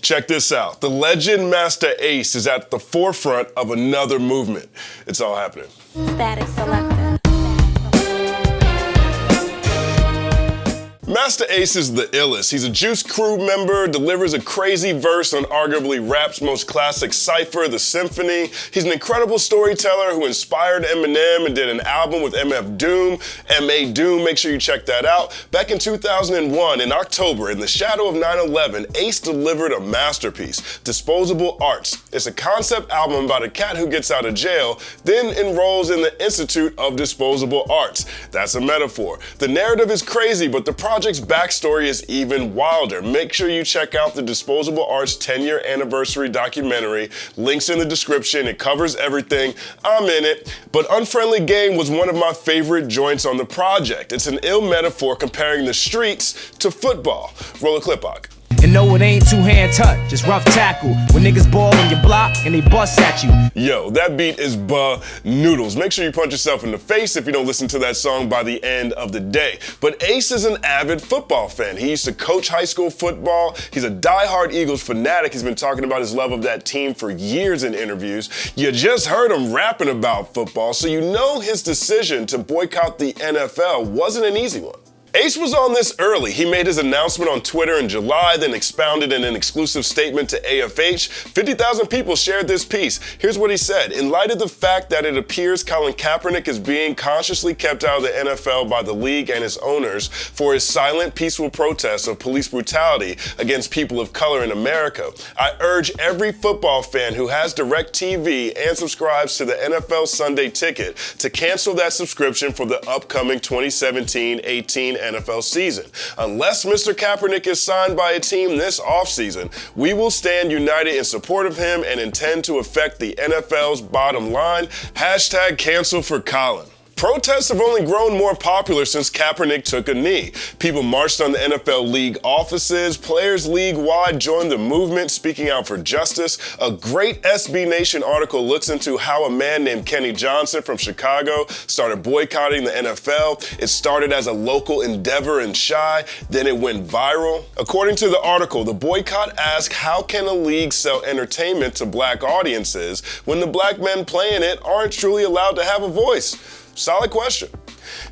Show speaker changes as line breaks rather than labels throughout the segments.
Check this out. The legend Masta Ace is at the forefront of another movement. It's all happening.
Static selector.
Masta Ace is the illest. He's a Juice Crew member, delivers a crazy verse on arguably rap's most classic cipher, The Symphony. He's an incredible storyteller who inspired Eminem and did an album with MF Doom, M.A. Doom. Make sure you check that out. Back in 2001, in October, in the shadow of 9/11, Ace delivered a masterpiece, Disposable Arts. It's a concept album about a cat who gets out of jail, then enrolls in the Institute of Disposable Arts. That's a metaphor. The narrative is crazy, but the project's backstory is even wilder. Make sure you check out the Disposable Arts 10-year anniversary documentary. Links in the description. It covers everything. I'm in it. But Unfriendly Game was one of my favorite joints on the project. It's an ill metaphor comparing the streets to football. Roll a clip, Ock.
And no, it ain't two-hand touch, just rough tackle. When niggas ball on your block and they bust at you.
Yo, that beat is noodles. Make sure you punch yourself in the face if you don't listen to that song by the end of the day. But Ace is an avid football fan. He used to coach high school football. He's a diehard Eagles fanatic. He's been talking about his love of that team for years in interviews. You just heard him rapping about football, so you know his decision to boycott the NFL wasn't an easy one. Ace was on this early. He made his announcement on Twitter in July, then expounded in an exclusive statement to AFH. 50,000 people shared this piece. Here's what he said. In light of the fact that it appears Colin Kaepernick is being consciously kept out of the NFL by the league and its owners for his silent, peaceful protests of police brutality against people of color in America, I urge every football fan who has DirecTV and subscribes to the NFL Sunday Ticket to cancel that subscription for the upcoming 2017-18 NFL season. Unless Mr. Kaepernick is signed by a team this offseason, we will stand united in support of him and intend to affect the NFL's bottom line. Hashtag cancel for Colin. Protests have only grown more popular since Kaepernick took a knee. People marched on the NFL league offices. Players league-wide joined the movement, speaking out for justice. A great SB Nation article looks into how a man named Kenny Johnson from Chicago started boycotting the NFL. It started as a local endeavor in Chi, then it went viral. According to the article, the boycott asked, how can a league sell entertainment to black audiences when the black men playing it aren't truly allowed to have a voice? Solid question.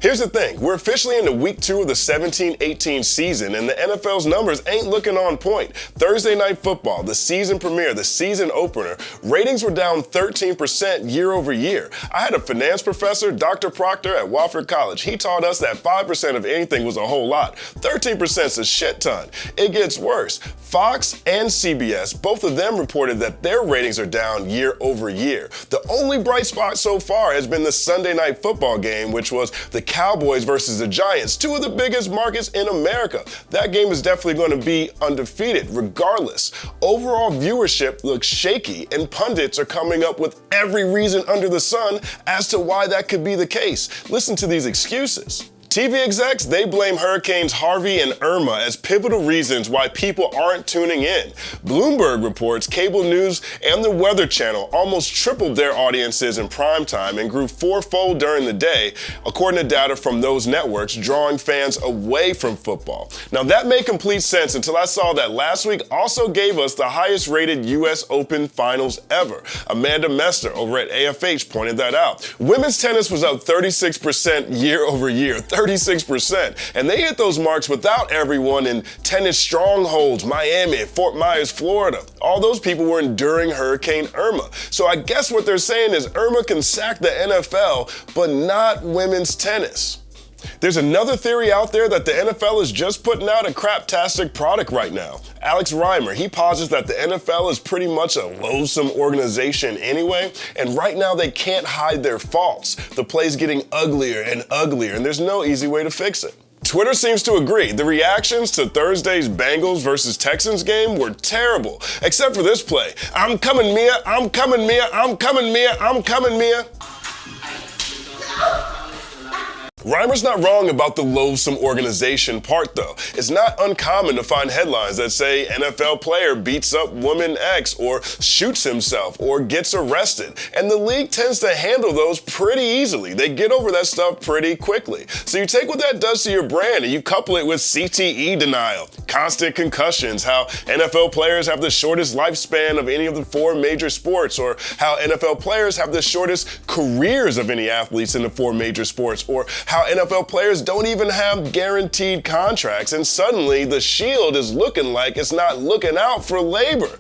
Here's the thing, we're officially into week 2 of the 17-18 season and the NFL's numbers ain't looking on point. Thursday Night Football, the season premiere, the season opener, ratings were down 13% year over year. I had a finance professor, Dr. Proctor at Wofford College. He taught us that 5% of anything was a whole lot. 13% is a shit ton. It gets worse. Fox and CBS, both of them reported that their ratings are down year over year. The only bright spot so far has been the Sunday Night Football game, which was the Cowboys versus the Giants, 2 of the biggest markets in America. That game is definitely going to be undefeated regardless. Overall viewership looks shaky and pundits are coming up with every reason under the sun as to why that could be the case. Listen to these excuses. TV execs, they blame Hurricanes Harvey and Irma as pivotal reasons why people aren't tuning in. Bloomberg reports cable news and the Weather Channel almost tripled their audiences in primetime and grew 4-fold during the day, according to data from those networks, drawing fans away from football. Now that made complete sense until I saw that last week also gave us the highest rated US Open finals ever. Amanda Mester over at AFH pointed that out. Women's tennis was up 36% year over year. 36%. And they hit those marks without everyone in tennis strongholds, Miami, Fort Myers, Florida. All those people were enduring Hurricane Irma. So I guess what they're saying is Irma can sack the NFL, but not women's tennis. There's another theory out there that the NFL is just putting out a craptastic product right now. Alex Reimer, he posits that the NFL is pretty much a loathsome organization anyway, and right now they can't hide their faults. The play's getting uglier and uglier, and there's no easy way to fix it. Twitter seems to agree. The reactions to Thursday's Bengals versus Texans game were terrible, except for this play. I'm coming, Mia, I'm coming, Mia, I'm coming, Mia, I'm coming, Mia. Reimer's not wrong about the loathsome organization part though. It's not uncommon to find headlines that say NFL player beats up woman X or shoots himself or gets arrested. And the league tends to handle those pretty easily. They get over that stuff pretty quickly. So you take what that does to your brand and you couple it with CTE denial, constant concussions, how NFL players have the shortest lifespan of any of the 4 major sports, or how NFL players have the shortest careers of any athletes in the 4 major sports, or how NFL players don't even have guaranteed contracts, and suddenly the shield is looking like it's not looking out for labor.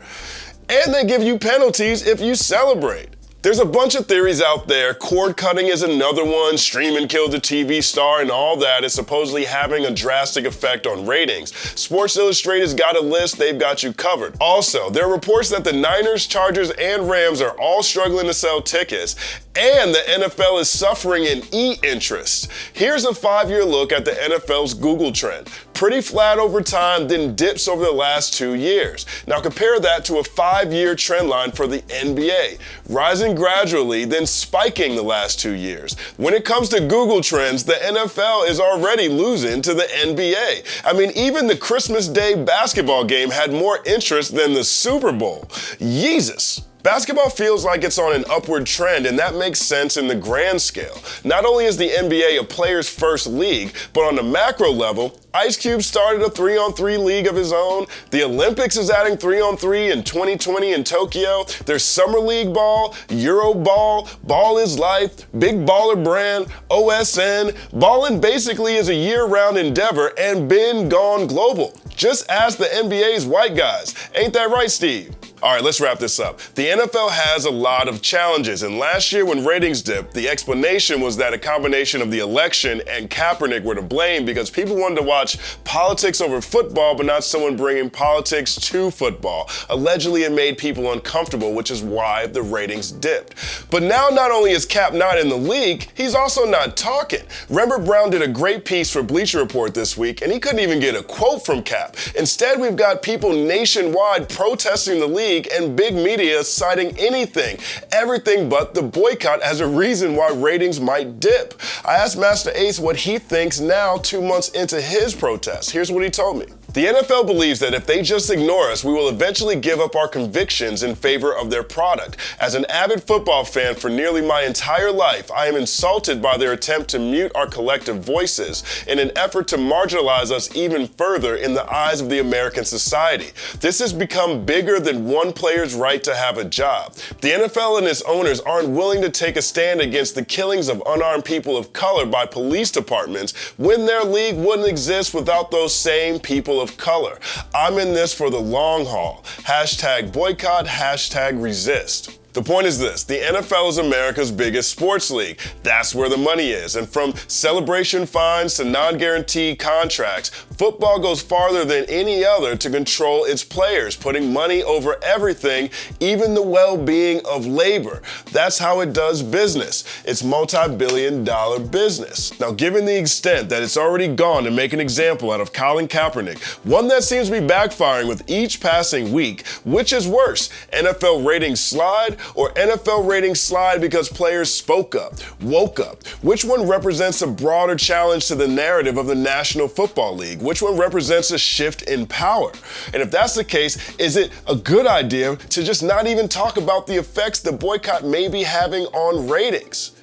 And they give you penalties if you celebrate. There's a bunch of theories out there. Cord cutting is another one. Streaming killed the TV star, and all that is supposedly having a drastic effect on ratings. Sports Illustrated's got a list. They've got you covered. Also, there are reports that the Niners, Chargers, and Rams are all struggling to sell tickets, and the NFL is suffering in e-interest. Here's a 5-year look at the NFL's Google trend. Pretty flat over time, then dips over the last 2 years. Now compare that to a 5-year trend line for the NBA, rising gradually, then spiking the last 2 years. When it comes to Google trends, the NFL is already losing to the NBA. I mean, even the Christmas Day basketball game had more interest than the Super Bowl. Yeezus. Basketball feels like it's on an upward trend, and that makes sense in the grand scale. Not only is the NBA a player's first league, but on the macro level, Ice Cube started a 3-on-3 league of his own. The Olympics is adding 3-on-3 in 2020 in Tokyo. There's Summer League Ball, Euro Ball, Ball is Life, Big Baller Brand, OSN. Ballin' basically is a year-round endeavor and been gone global. Just ask the NBA's white guys. Ain't that right, Steve? All right, let's wrap this up. The NFL has a lot of challenges, and last year when ratings dipped, the explanation was that a combination of the election and Kaepernick were to blame because people wanted to watch politics over football, but not someone bringing politics to football. Allegedly, it made people uncomfortable, which is why the ratings dipped. But now not only is Cap not in the league, he's also not talking. Rembert Brown did a great piece for Bleacher Report this week, and he couldn't even get a quote from Cap. Instead, we've got people nationwide protesting the league and big media citing anything, everything but the boycott as a reason why ratings might dip. I asked Masta Ace what he thinks now 2 months into his protest. Here's what he told me. The NFL believes that if they just ignore us, we will eventually give up our convictions in favor of their product. As an avid football fan for nearly my entire life, I am insulted by their attempt to mute our collective voices in an effort to marginalize us even further in the eyes of the American society. This has become bigger than one player's right to have a job. The NFL and its owners aren't willing to take a stand against the killings of unarmed people of color by police departments when their league wouldn't exist without those same people of color. I'm in this for the long haul. Hashtag boycott, hashtag resist. The point is this, the NFL is America's biggest sports league. That's where the money is. And from celebration fines to non-guaranteed contracts, football goes farther than any other to control its players, putting money over everything, even the well-being of labor. That's how it does business. It's multi-billion-dollar business. Now, given the extent that it's already gone to make an example out of Colin Kaepernick, one that seems to be backfiring with each passing week, which is worse, NFL ratings slide or NFL ratings slide because players spoke up, woke up? Which one represents a broader challenge to the narrative of the National Football League? Which one represents a shift in power? And if that's the case, is it a good idea to just not even talk about the effects the boycott may be having on ratings?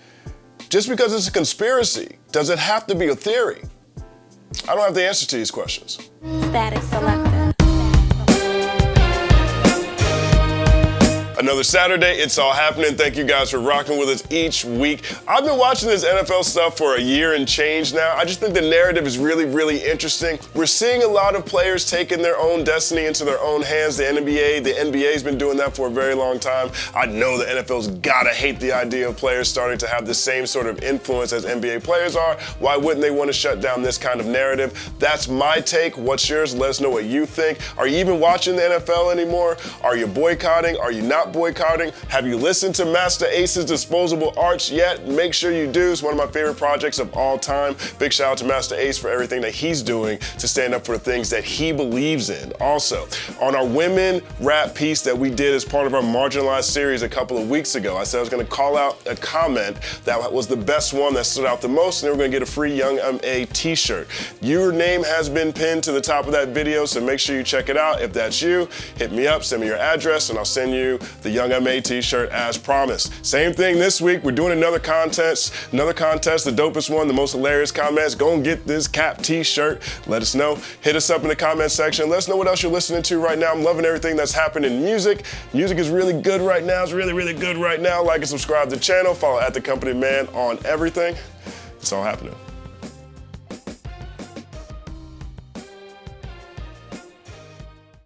Just because it's a conspiracy, does it have to be a theory? I don't have the answer to these questions.
Static selector.
Another Saturday, it's all happening. Thank you guys for rocking with us each week. I've been watching this NFL stuff for a year and change now. I just think the narrative is really, really interesting. We're seeing a lot of players taking their own destiny into their own hands. The NBA's been doing that for a very long time. I know the NFL's gotta hate the idea of players starting to have the same sort of influence as NBA players are. Why wouldn't they want to shut down this kind of narrative? That's my take. What's yours? Let us know what you think. Are you even watching the NFL anymore? Are you boycotting? Are you not not boycotting. Have you listened to Masta Ace's Disposable Arts yet? Make sure you do. It's one of my favorite projects of all time. Big shout out to Masta Ace for everything that he's doing to stand up for the things that he believes in. Also, on our women rap piece that we did as part of our Marginalized series a couple of weeks ago, I said I was gonna call out a comment that was the best one that stood out the most, and they were gonna get a free Young MA t-shirt. Your name has been pinned to the top of that video, so make sure you check it out. If that's you, hit me up, send me your address, and I'll send you the Young MA t-shirt as promised. Same thing this week, we're doing another contest, the dopest one, the most hilarious comments. Go and get this cap t-shirt. Let us know. Hit us up in the comment section. Let us know what else you're listening to right now. I'm loving everything that's happening in music. Music is really good right now. It's really, really good right now. Like and subscribe to the channel. Follow @TheCompanyMan on everything. It's all happening.